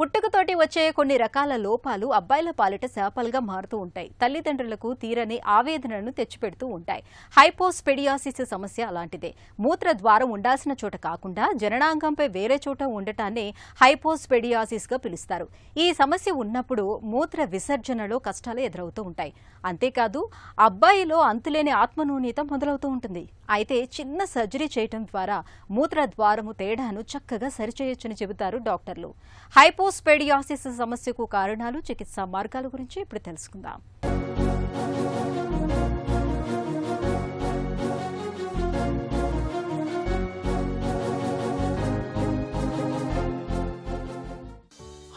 పుట్టుకతోటి వచ్చే కొన్ని రకాల లోపాలు అబ్బాయిల పాలిట శాపాలుగా మారుతూ ఉంటాయి. తల్లిదండ్రులకు తీరని ఆవేదనను తెచ్చిపెడుతూ ఉంటాయి. హైపోస్పెడియాసిస్ సమస్య అలాంటిదే. మూత్ర ద్వారం ఉండాల్సిన చోట కాకుండా జననాంగంపై వేరే చోట ఉండటాన్ని హైపోస్పెడియాసిస్ గా పిలుస్తారు. ఈ సమస్య ఉన్నప్పుడు మూత్ర విసర్జనలో కష్టాలు ఎదురవుతూ ఉంటాయి. అంతేకాదు అబ్బాయిలో అంతులేని ఆత్మన్యూన్యత మొదలవుతూ ఉంటుంది. అయితే చిన్న సర్జరీ చేయటం ద్వారా మూత్ర ద్వారము తేడాను చక్కగా సరిచేయొచ్చని చెబుతారు డాక్టర్లు. హైపోస్పెడియాసిస్ సమస్యకు కారణాలు, చికిత్సా మార్గాల గురించి ఇప్పుడు తెలుసుకుందాం.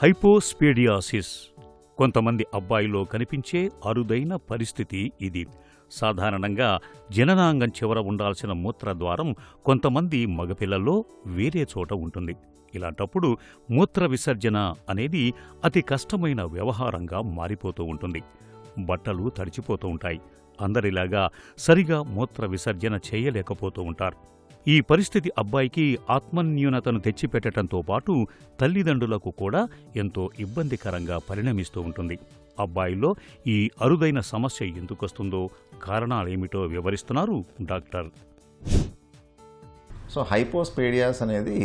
హైపోస్పెడియాసిస్ కొంతమంది అబ్బాయిలో కనిపించే అరుదైన పరిస్థితి ఇది. సాధారణంగా జననాంగం చివర ఉండాల్సిన మూత్రద్వారం కొంతమంది మగపిల్లల్లో వేరే చోట ఉంటుంది. ఇలాంటప్పుడు మూత్ర విసర్జన అనేది అతి కష్టమైన వ్యవహారంగా మారిపోతూ ఉంటుంది. బట్టలు తడిచిపోతూ ఉంటాయి. అందరిలాగా సరిగా మూత్ర విసర్జన చేయలేకపోతూ ఉంటారు. ఈ పరిస్థితి అబ్బాయికి ఆత్మన్యూనతను తెచ్చిపెట్టడంతో పాటు తల్లిదండ్రులకు కూడా ఎంతో ఇబ్బందికరంగా పరిణమిస్తూ ఉంటుంది. అబ్బాయిల్లో ఈ అరుదైన సమస్య ఎందుకొస్తుందో, కారణాలేమిటో వివరిస్తున్నారు డాక్టర్. సో హైపోస్పెడియాస్ అనేది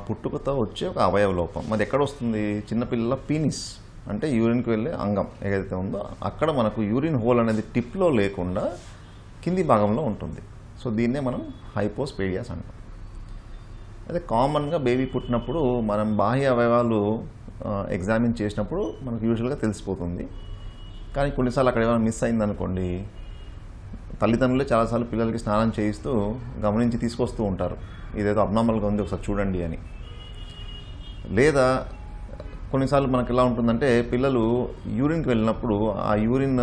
పుట్టుకతో వచ్చే ఒక అవయవ లోపం. మరి ఎక్కడ వస్తుంది? చిన్నపిల్లల పీనిస్ అంటే యూరిన్కి వెళ్ళే అంగం ఏదైతే ఉందో అక్కడ మనకు యూరిన్ హోల్ అనేది టిప్లో లేకుండా కింది భాగంలో ఉంటుంది. సో దీన్నే మనం హైపోస్పెడియాస్ అంటాం. అయితే కామన్గా బేబీ పుట్టినప్పుడు మనం బాహ్య అవయవాలు ఎగ్జామిన్ చేసినప్పుడు మనకు యూజువల్గా తెలిసిపోతుంది. కానీ కొన్నిసార్లు అక్కడ ఏమైనా మిస్ అయిందనుకోండి, తల్లిదండ్రులే చాలాసార్లు పిల్లలకి స్నానం చేయిస్తూ గమనించి తీసుకొస్తూ ఉంటారు, ఇదేదో అబ్నార్మల్గా ఉంది ఒకసారి చూడండి అని. లేదా కొన్నిసార్లు మనకు ఎలా ఉంటుందంటే పిల్లలు యూరిన్కి వెళ్ళినప్పుడు ఆ యూరిన్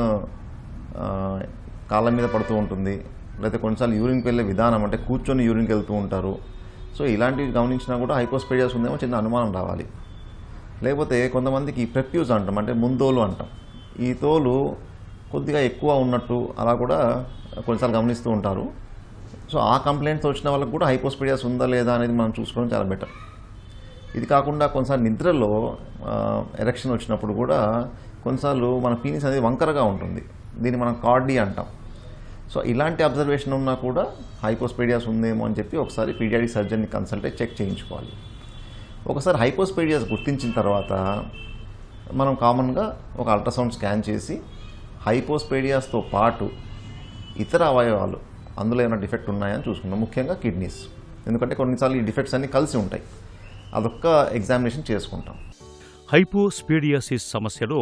కాళ్ళ మీద పడుతూ ఉంటుంది. లేకపోతే కొన్నిసార్లు యూరిన్కి వెళ్ళే విధానం అంటే కూర్చొని యూరిన్కి వెళ్తూ ఉంటారు. సో ఇలాంటివి గమనించినా కూడా హైపోస్పెడియాస్ ఉందేమో చిన్న అనుమానం రావాలి. లేకపోతే కొంతమందికి ప్రెప్యూజ్ అంటాం, అంటే ముందోలు అంటాం, ఈ తోలు కొద్దిగా ఎక్కువ ఉన్నట్టు అలా కూడా కొన్నిసార్లు గమనిస్తూ ఉంటారు. సో ఆ కంప్లైంట్స్ వచ్చిన వాళ్ళకి కూడా హైపోస్పెడియాస్ ఉందా లేదా అనేది మనం చూసుకోవడం చాలా బెటర్. ఇది కాకుండా కొన్నిసార్లు నిద్రలో ఎరెక్షన్ వచ్చినప్పుడు కూడా కొన్నిసార్లు మన పీనిస్ అనేది వంకరగా ఉంటుంది. దీన్ని మనం కార్డీ అంటాం. సో ఇలాంటి అబ్జర్వేషన్ ఉన్నా కూడా హైపోస్పెడియాస్ ఉందేమో అని చెప్పి ఒకసారి పీడియాట్రిక్ సర్జన్ని కన్సల్ట్ అయ్యి చెక్ చేయించుకోవాలి. ఒకసారి హైపోస్పెడియాస్ గుర్తించిన తర్వాత మనం కామన్గా ఒక అల్ట్రాసౌండ్ స్కాన్ చేసి హైపోస్పెడియాస్తో పాటు ఇతర అవయవాలు అందులో ఏమైనా డిఫెక్ట్ ఉన్నాయని చూసుకుంటాం. ముఖ్యంగా కిడ్నీస్, ఎందుకంటే కొన్నిసార్లు ఈ డిఫెక్ట్స్ అన్నీ కలిసి ఉంటాయి. అదొక్క ఎగ్జామినేషన్ చేసుకుంటాం. హైపోస్పెడియాసిస్ సమస్యలో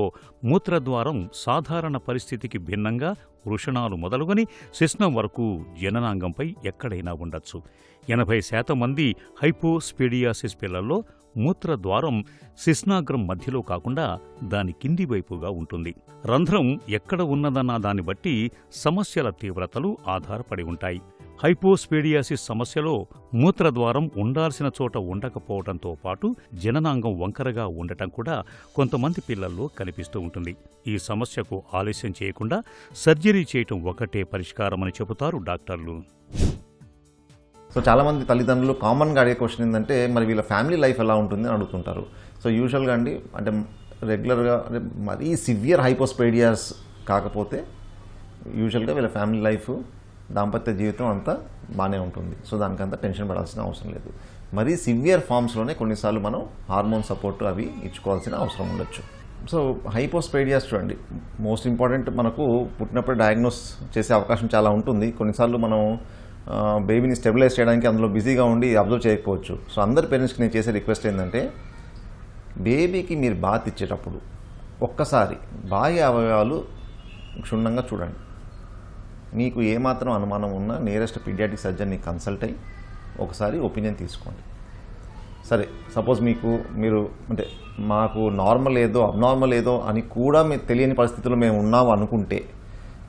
మూత్రద్వారం సాధారణ పరిస్థితికి భిన్నంగా వృషణాలు మొదలుకొని శిశ్నం వరకు జననాంగంపై ఎక్కడైనా ఉండొచ్చు. 80% మంది హైపోస్పెడియాసిస్ పిల్లల్లో మూత్రద్వారం శిశ్నాగ్రం మధ్యలో కాకుండా దాని కింది వైపుగా ఉంటుంది. రంధ్రం ఎక్కడ ఉన్నదన్న దాన్ని బట్టి సమస్యల తీవ్రతలు ఆధారపడి ఉంటాయి. హైపోస్పెడియాసిస్ సమస్యలో మూత్రద్వారం ఉండాల్సిన చోట ఉండకపోవడంతో పాటు జననాంగం వంకరగా ఉండటం కూడా కొంతమంది పిల్లల్లో కనిపిస్తూ ఉంటుంది. ఈ సమస్యకు ఆలస్యం చేయకుండా సర్జరీ చేయటం ఒకటే పరిష్కారమని చెబుతారు డాక్టర్లు. సో చాలామంది తల్లిదండ్రులు కామన్గా అడిగే క్వశ్చన్ ఏంటంటే మరి వీళ్ళ ఫ్యామిలీ లైఫ్ ఎలా ఉంటుంది అని అడుగుతుంటారు. సో యూజువల్గా అండి, అంటే రెగ్యులర్గా మరీ సివియర్ హైపోస్పెడియాస్ కాకపోతే యూజువల్గా వీళ్ళ ఫ్యామిలీ లైఫ్, దాంపత్య జీవితం అంతా బాగానే ఉంటుంది. సో దానికంతా టెన్షన్ పడాల్సిన అవసరం లేదు. మరీ సివియర్ ఫామ్స్లోనే కొన్నిసార్లు మనం హార్మోన్ సపోర్ట్ అవి ఇచ్చుకోవాల్సిన అవసరం ఉండొచ్చు. సో హైపోస్పెడియాస్ చూడండి, మోస్ట్ ఇంపార్టెంట్, మనకు పుట్టినప్పుడు డయాగ్నోస్ చేసే అవకాశం చాలా ఉంటుంది. కొన్నిసార్లు మనం బేబీని స్టెబిలైజ్ చేయడానికి అందులో బిజీగా ఉండి అబ్జర్వ్ చేయకపోవచ్చు. సో అందరి పేరెంట్స్కి నేను చేసే రిక్వెస్ట్ ఏంటంటే, బేబీకి మీరు బాత్ ఇచ్చేటప్పుడు ఒక్కసారి బాహ్య అవయవాలు క్షుణ్ణంగా చూడండి. మీకు ఏమాత్రం అనుమానం ఉన్నా నియరెస్ట్ పీడియాట్రిక్ సర్జన్ని కన్సల్ట్ అయ్యి ఒకసారి ఒపీనియన్ తీసుకోండి. సరే, సపోజ్ మీరు అంటే మాకు నార్మల్ ఏదో అబ్నార్మల్ ఏదో అని కూడా మీకు తెలియని పరిస్థితుల్లో మేము ఉన్నాము అనుకుంటే,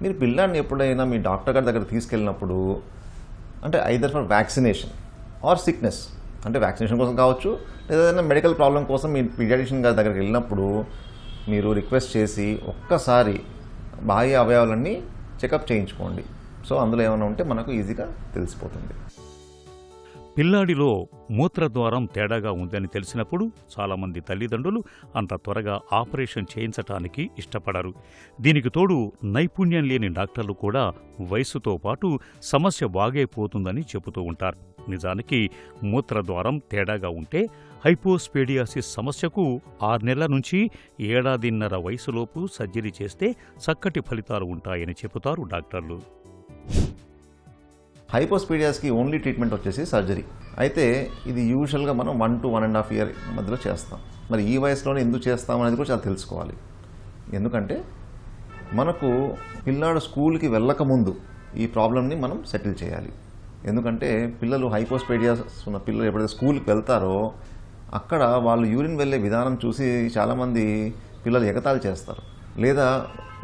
మీరు పిల్లాన్ని ఎప్పుడైనా మీ డాక్టర్ గారి దగ్గర తీసుకెళ్ళినప్పుడు, అంటే either for vaccination or sickness, అంటే వ్యాక్సినేషన్ కోసం కావచ్చు, లేదా ఏదైనా మెడికల్ ప్రాబ్లం కోసం మీ పీడియాట్రిషియన్ గారి దగ్గరికి వెళ్ళినప్పుడు మీరు రిక్వెస్ట్ చేసి ఒక్కసారి బాహ్య అవయవాలన్నీ చెకప్ చేయించుకోండి. సో అందులో ఏమైనా ఉంటే మనకు ఈజీగా తెలిసిపోతుంది. పిల్లాడిలో మూత్రద్వారం తేడాగా ఉందని తెలిసినప్పుడు చాలామంది తల్లిదండ్రులు అంత త్వరగా ఆపరేషన్ చేయించటానికి ఇష్టపడరు. దీనికి తోడు నైపుణ్యం లేని డాక్టర్లు కూడా వయసుతో పాటు సమస్య వాగైపోతుందని చెబుతూ ఉంటారు. నిజానికి మూత్రద్వారం తేడాగా ఉంటే హైపోస్పేడియాసిస్ సమస్యకు 6 నెలల నుంచి 1.5 ఏడాదిన్నర వయసులోపు సర్జరీ చేస్తే చక్కటి ఫలితాలు ఉంటాయని చెబుతారు డాక్టర్లు. హైపోస్పీడియాస్కి ఓన్లీ ట్రీట్మెంట్ వచ్చేసి సర్జరీ. అయితే ఇది యూజువల్గా మనం 1 to 1.5 year మధ్యలో చేస్తాం. మరి ఈ వయసులోనే ఎందుకు చేస్తాం అనేది కూడా చాలా తెలుసుకోవాలి. ఎందుకంటే మనకు పిల్లాడు స్కూల్కి వెళ్ళకముందు ఈ ప్రాబ్లమ్ని మనం సెటిల్ చేయాలి. ఎందుకంటే పిల్లలు హైపోస్పీడియాస్ ఉన్న పిల్లలు ఎప్పుడైతే స్కూల్కి వెళ్తారో అక్కడ వాళ్ళు యూరిన్ వెళ్ళే విధానం చూసి చాలామంది పిల్లలు ఎగతాళి చేస్తారు. లేదా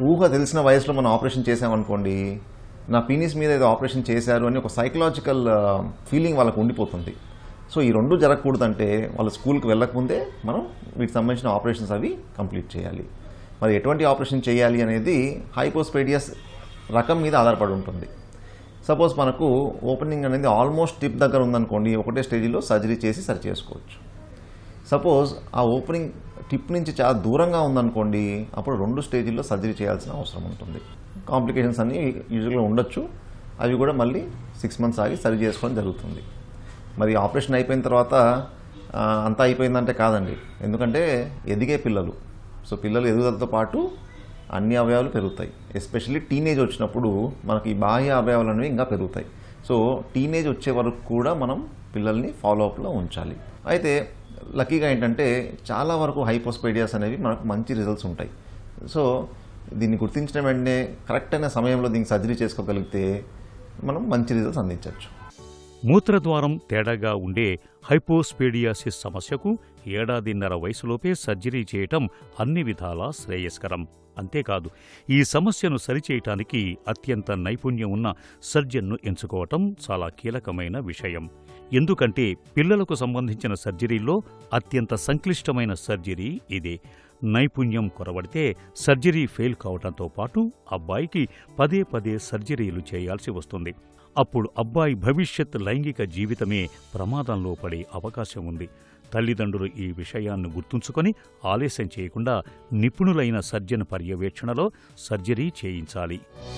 ఊహ తెలిసిన వయసులో మనం ఆపరేషన్ చేసామనుకోండి, నా పీనిస్ మీద ఏదో ఆపరేషన్ చేశారు అని ఒక సైకలాజికల్ ఫీలింగ్ వాళ్ళకు ఉండిపోతుంది. సో ఈ రెండు జరగకూడదంటే వాళ్ళు స్కూల్కి వెళ్ళకముందే మనం వీటికి సంబంధించిన ఆపరేషన్స్ అవి కంప్లీట్ చేయాలి. మరి ఎటువంటి ఆపరేషన్ చేయాలి అనేది హైపోస్పేడియాస్ రకం మీద ఆధారపడి ఉంటుంది. సపోజ్ మనకు ఓపెనింగ్ అనేది ఆల్మోస్ట్ టిప్ దగ్గర ఉందనుకోండి, ఒకటే స్టేజ్లో సర్జరీ చేసి సరి చేసుకోవచ్చు. సపోజ్ ఆ ఓపెనింగ్ టిప్ నుంచి చాలా దూరంగా ఉందనుకోండి, అప్పుడు 2 స్టేజ్ల్లో సర్జరీ చేయాల్సిన అవసరం ఉంటుంది. కాంప్లికేషన్స్ అన్నీ యూజువల్గా ఉండొచ్చు. అవి కూడా మళ్ళీ 6 months ఆగి సరి చేసుకోవడం జరుగుతుంది. మరి ఆపరేషన్ అయిపోయిన తర్వాత అంతా అయిపోయిందంటే కాదండి. ఎందుకంటే ఎదిగే పిల్లలు, సో పిల్లలు ఎదుగుదలతో పాటు అన్ని అవయవాలు పెరుగుతాయి. ఎస్పెషల్లీ టీనేజ్ వచ్చినప్పుడు మనకి ఈ బాహ్య అవయవాలు అనేవి ఇంకా పెరుగుతాయి. సో టీనేజ్ వచ్చే వరకు కూడా మనం పిల్లల్ని ఫాలోఅప్లో ఉంచాలి. అయితే లక్కీగా ఏంటంటే చాలా వరకు హైపోస్పేడియాస్ అనేవి మనకు మంచి రిజల్ట్స్ ఉంటాయి. సో దీన్ని గుర్తించిన వెంటనే కరెక్ట్ అయిన సమయంలో దీనికి సర్జరీ చేసుకోగలిగితే మనం మంచి రిజల్ట్స్ అందించవచ్చు. మూత్రద్వారం తేడాగా ఉండే హైపోస్పేడియాసిస్ సమస్యకు 1.5 ఏడాదిన్నర వయసులోపే సర్జరీ చేయటం అన్ని విధాలా శ్రేయస్కరం. అంతేకాదు, ఈ సమస్యను సరిచేయటానికి అత్యంత నైపుణ్యం ఉన్న సర్జన్ను ఎంచుకోవటం చాలా కీలకమైన విషయం. ఎందుకంటే పిల్లలకు సంబంధించిన సర్జరీల్లో అత్యంత సంక్లిష్టమైన సర్జరీ ఇదే. నైపుణ్యం కొరవడితే సర్జరీ ఫెయిల్ కావడంతో పాటు అబ్బాయికి పదే సర్జరీలు చేయాల్సి వస్తుంది. అప్పుడు అబ్బాయి భవిష్యత్ లైంగిక జీవితమే ప్రమాదంలో పడే అవకాశం ఉంది. తల్లిదండ్రులు ఈ విషయాన్ని గుర్తుంచుకొని ఆలస్యం చేయకుండా నిపుణులైన సర్జన్ పర్యవేక్షణలో సర్జరీ చేయించాలి.